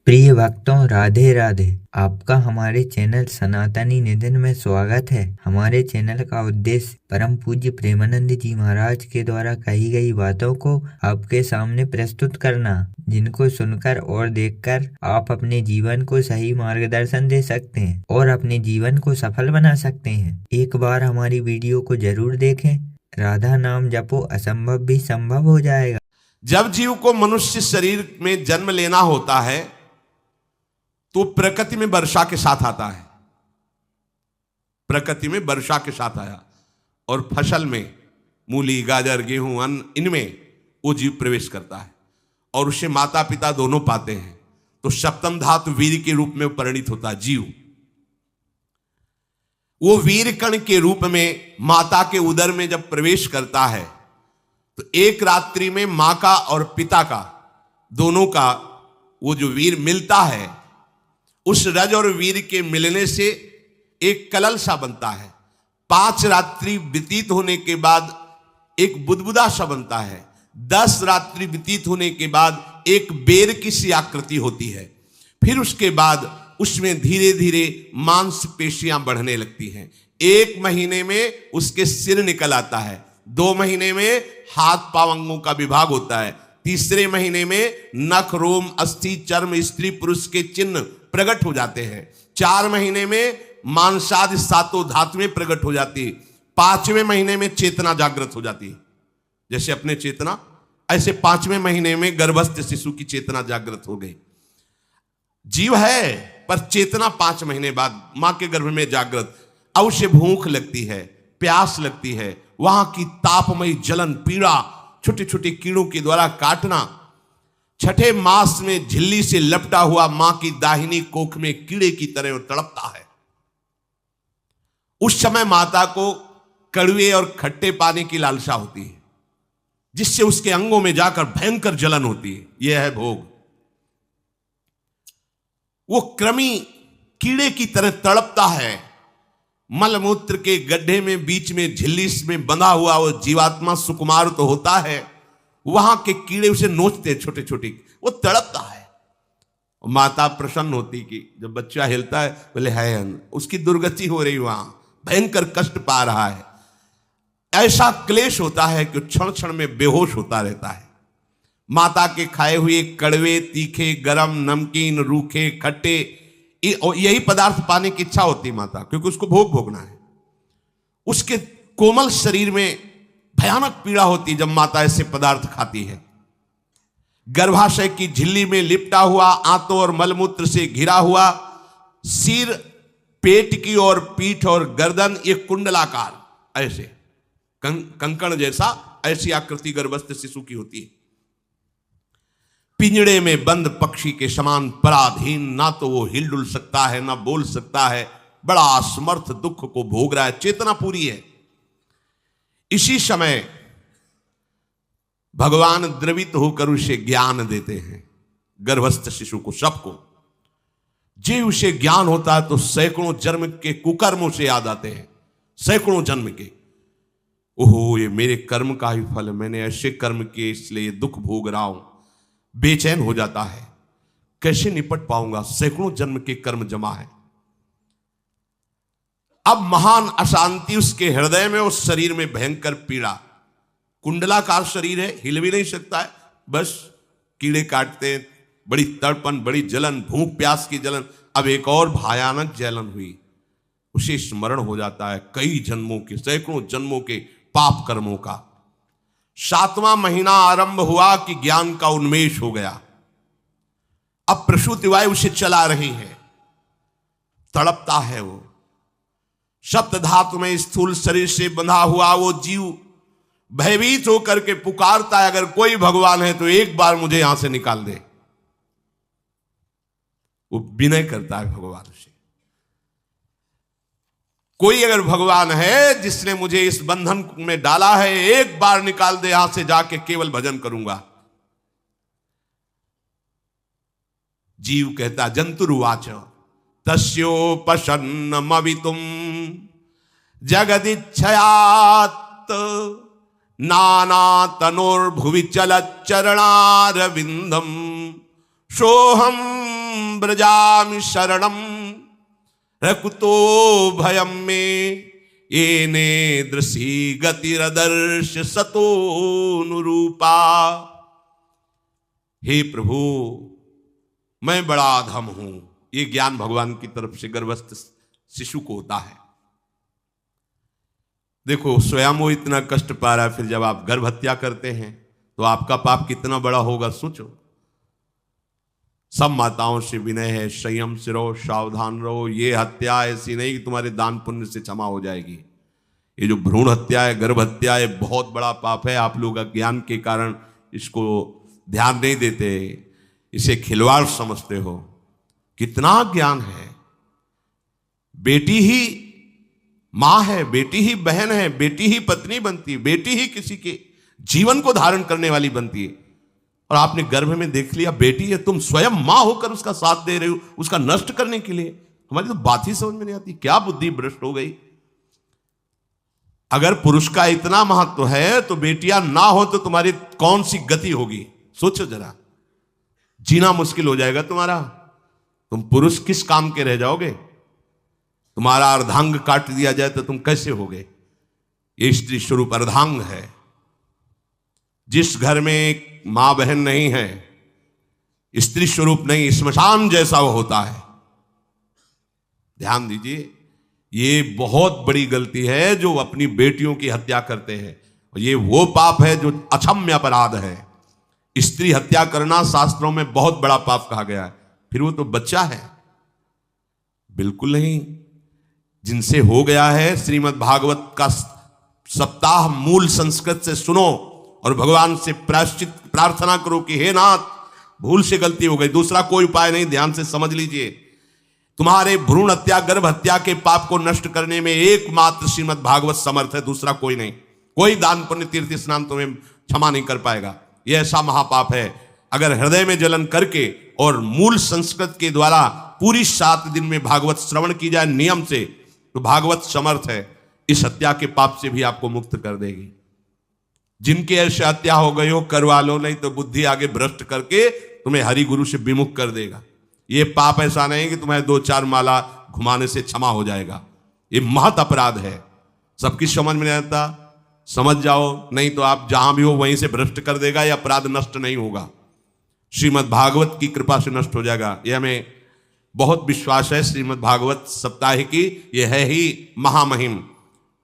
प्रिय भक्तों, राधे राधे। आपका हमारे चैनल सनातनी निधन में स्वागत है। हमारे चैनल का उद्देश्य परम पूज्य प्रेमानंद जी महाराज के द्वारा कही गई बातों को आपके सामने प्रस्तुत करना, जिनको सुनकर और देखकर आप अपने जीवन को सही मार्गदर्शन दे सकते हैं और अपने जीवन को सफल बना सकते हैं। एक बार हमारी वीडियो को जरूर देखें। राधा नाम जपो, असंभव भी संभव हो जाएगा। जब जीव को मनुष्य शरीर में जन्म लेना होता है तो प्रकृति में वर्षा के साथ आता है। प्रकृति में वर्षा के साथ आया और फसल में मूली, गाजर, गेहूं, अन्न, इनमें वो जीव प्रवेश करता है और उसे माता पिता दोनों पाते हैं। तो सप्तम धातु वीर के रूप में परिणित होता है जीव। वो वीर कण के रूप में माता के उदर में जब प्रवेश करता है तो एक रात्रि में मां का और पिता का, दोनों का वो जो वीर मिलता है, उस रज और वीर के मिलने से एक कलल सा बनता है। 5 रात्रि व्यतीत होने के बाद एक बुदबुदा सा बनता है। 10 रात्रि व्यतीत होने के बाद एक बेर की सी आकृति होती है। फिर उसके बाद उसमें धीरे धीरे मांसपेशियां बढ़ने लगती हैं। 1 महीने में उसके सिर निकल आता है। 2 महीने में हाथ पांव अंगों का विभाग होता है। तीसरे महीने में नख, रोम, अस्थि, चर्म, स्त्री पुरुष के चिन्ह प्रकट हो जाते हैं। 4 महीने में मांसादि 7 धातुएं प्रकट हो जाती है। 5वें महीने में चेतना जागृत हो जाती है। जैसे अपने चेतना, ऐसे 5वें महीने में गर्भस्थ शिशु की चेतना जागृत हो गई। जीव है पर चेतना 5 महीने बाद मां के गर्भ में जागृत। अब उसे भूख लगती है, प्यास लगती है। वहां की तापमयी जलन, पीड़ा, छोटे छोटे कीड़ों के द्वारा काटना। 6ठे मास में झिल्ली से लपटा हुआ मां की दाहिनी कोख में कीड़े की तरह तड़पता है। उस समय माता को कड़वे और खट्टे पानी की लालसा होती है, जिससे उसके अंगों में जाकर भयंकर जलन होती है। यह है भोग। वो कृमि कीड़े की तरह तड़पता है। मलमूत्र के गड्ढे में बीच में झिल्ली में बंधा हुआ वो जीवात्मा सुकुमार तो होता है, वहां के कीड़े उसे नोचते हैं छोटे छोटे। वो तड़पता है। माता प्रसन्न होती कि जब बच्चा हिलता है, बोले है उसकी दुर्गति हो रही, वहां भयंकर कष्ट पा रहा है। ऐसा क्लेश होता है कि क्षण क्षण में बेहोश होता रहता है। माता के खाए हुए कड़वे, तीखे, गरम, नमकीन, रूखे, खट्टे, यही पदार्थ पाने की इच्छा होती है माता, क्योंकि उसको भोग भोगना है। उसके कोमल शरीर में भयानक पीड़ा होती है जब माता ऐसे पदार्थ खाती है। गर्भाशय की झिल्ली में लिपटा हुआ, आंतों और मलमूत्र से घिरा हुआ सिर, पेट की और पीठ और गर्दन, ये कुंडलाकार ऐसे कंकण जैसा, ऐसी आकृति गर्भस्थ शिशु की होती है। पिंजड़े में बंद पक्षी के समान पराधीन, ना तो वो हिल डुल सकता है, ना बोल सकता है। बड़ा असमर्थ दुख को भोग रहा है। चेतना पूरी है। इसी समय भगवान द्रवित होकर उसे ज्ञान देते हैं, गर्भस्थ शिशु को, सबको। जे उसे ज्ञान होता है तो सैकड़ों जन्म के कुकर्मों से याद आते हैं, सैकड़ों जन्म के। ओहो, ये मेरे कर्म का ही फल, मैंने ऐसे कर्म किए इसलिए दुख भोग रहा हूं। बेचैन हो जाता है, कैसे निपट पाऊंगा, सैकड़ों जन्म के कर्म जमा है। अब महान अशांति उसके हृदय में, उस शरीर में भयंकर पीड़ा। कुंडलाकार शरीर है, हिल भी नहीं सकता है, बस कीड़े काटते हैं, बड़ी तड़पन, बड़ी जलन, भूख प्यास की जलन। अब एक और भयानक जलन हुई। उसे स्मरण हो जाता है कई जन्मों के, सैकड़ों जन्मों के पाप कर्मों का। 7वां महीना आरंभ हुआ कि ज्ञान का उन्मेष हो गया। अब प्रसूति वायु उसे चला रही है। तड़पता है वो। सप्त धातु में स्थूल शरीर से बंधा हुआ वो जीव भयभीत होकर के पुकारता है, अगर कोई भगवान है तो एक बार मुझे यहां से निकाल दे। वो विनय करता है भगवान से, कोई अगर भगवान है जिसने मुझे इस बंधन में डाला है, एक बार निकाल दे, यहां से जाके केवल भजन करूंगा। जीव कहता, जंतुरुवाच तस्योपसन्नमवितुम जगदिच्छयात् नाना तनोर्भुवि चलच्चरणारविंदम सोहम ब्रजामि शरणम रकुतो भयम में येने दृशी गतिरदर्श सतोनुरूपा। हे प्रभु, मैं बड़ा अधम हूं। ये ज्ञान भगवान की तरफ से गर्भस्थ शिशु को होता है। देखो, स्वयं वो इतना कष्ट पा रहा है, फिर जब आप गर्भ हत्या करते हैं तो आपका पाप कितना बड़ा होगा सोचो। सब माताओं से विनय है, संयम से रहो, सावधान रहो। ये हत्या ऐसी नहीं कि तुम्हारे दान पुण्य से क्षमा हो जाएगी। ये जो भ्रूण हत्या है, गर्भ हत्या है, बहुत बड़ा पाप है। आप लोग अज्ञान के कारण इसको ध्यान नहीं देते, इसे खिलवाड़ समझते हो। कितना ज्ञान है। बेटी ही मां है, बेटी ही बहन है, बेटी ही पत्नी बनती है, बेटी ही किसी के जीवन को धारण करने वाली बनती है। और आपने गर्भ में देख लिया बेटी है, तुम स्वयं मां होकर उसका साथ दे रहे हो, उसका नष्ट करने के लिए। हमारी तो बात ही समझ में नहीं आती, क्या बुद्धि भ्रष्ट हो गई। अगर पुरुष का इतना महत्व है तो बेटियां ना हो तो तुम्हारी कौन सी गति होगी, सोचो जरा। जीना मुश्किल हो जाएगा तुम्हारा। तुम पुरुष किस काम के रह जाओगे। तुम्हारा अर्धांग काट दिया जाए तो तुम कैसे होगे। ये स्त्री स्वरूप अर्धांग है। जिस घर में एक मां बहन नहीं है, स्त्री स्वरूप नहीं, श्मशान जैसा वो होता है। ध्यान दीजिए, ये बहुत बड़ी गलती है जो अपनी बेटियों की हत्या करते हैं। और ये वो पाप है जो अक्षम्य अपराध है। स्त्री हत्या करना शास्त्रों में बहुत बड़ा पाप कहा गया है। फिर वो तो बच्चा है, बिल्कुल नहीं। जिनसे हो गया है, श्रीमद् भागवत का सप्ताह मूल संस्कृत से सुनो और भगवान से प्रायश्चित प्रार्थना करो कि हे नाथ, भूल से गलती हो गई, दूसरा कोई उपाय नहीं। ध्यान से समझ लीजिए, तुम्हारे भ्रूण हत्या गर्भ हत्या के पाप को नष्ट करने में एकमात्र श्रीमद् भागवत समर्थ है, दूसरा कोई नहीं। कोई दान पुण्य तीर्थ स्नान तुम्हें क्षमा नहीं कर पाएगा। यह ऐसा महापाप है। अगर हृदय में जलन करके और मूल संस्कृत के द्वारा पूरी 7 दिन में भागवत श्रवण की जाए नियम से, तो भागवत समर्थ है, इस हत्या के पाप से भी आपको मुक्त कर देगी। जिनके ऐसे हत्या हो गई हो करवा लो, नहीं तो बुद्धि आगे भ्रष्ट करके तुम्हें हरि गुरु से विमुख कर देगा। ये पाप ऐसा नहीं कि तुम्हें 2-4 माला घुमाने से क्षमा हो जाएगा। ये महत अपराध है। सबकी समझ में नहीं आता, समझ जाओ, नहीं तो आप जहां भी हो वहीं से भ्रष्ट कर देगा। यह अपराध नष्ट नहीं होगा, श्रीमद् भागवत की कृपा से नष्ट हो जाएगा। यह हमें बहुत विश्वास है। श्रीमद् भागवत सप्ताह की यह है ही महामहिम।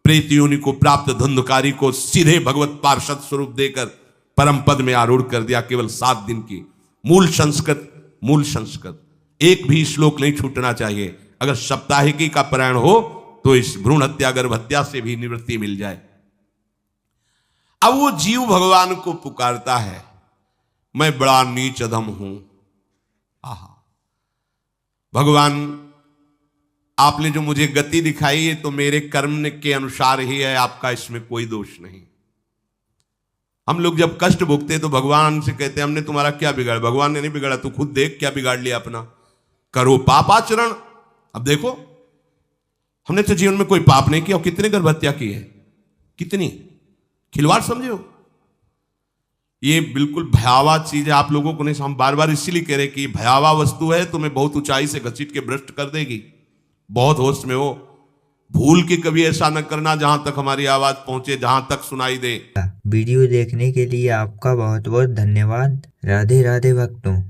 प्रेत योनि को प्राप्त धुंधकारी को सीधे भगवत पार्षद स्वरूप देकर परम पद में आरूढ़ कर दिया। केवल 7 दिन की मूल संस्कृत एक भी श्लोक नहीं छूटना चाहिए। अगर सप्ताहिकी का पारायण हो तो इस भ्रूण हत्या गर्भ हत्या से भी निवृत्ति मिल जाए। अब वो जीव भगवान को पुकारता है, मैं बड़ा नीच अधम हूं। आहा, भगवान आपने जो मुझे गति दिखाई है तो मेरे कर्म के अनुसार ही है, आपका इसमें कोई दोष नहीं। हम लोग जब कष्ट भोगते तो भगवान से कहते हैं हमने तुम्हारा क्या बिगाड़ा। भगवान ने नहीं बिगाड़ा, तू खुद देख क्या बिगाड़ लिया अपना। करो पापाचरण। अब देखो, हमने तो जीवन में कोई पाप नहीं किया और कितने गर्भ हत्या की है, कितनी खिलवाड़ समझे हो। ये बिल्कुल भयावह चीज है। आप लोगों को नहीं, हम बार बार इसीलिए कह रहे कि भयावह वस्तु है, तुम्हें बहुत ऊंचाई से घसीट के भ्रष्ट कर देगी। बहुत होश में हो, भूल के कभी ऐसा न करना जहां तक हमारी आवाज पहुंचे, जहां तक सुनाई दे। वीडियो देखने के लिए आपका बहुत बहुत धन्यवाद। राधे राधे भक्तों।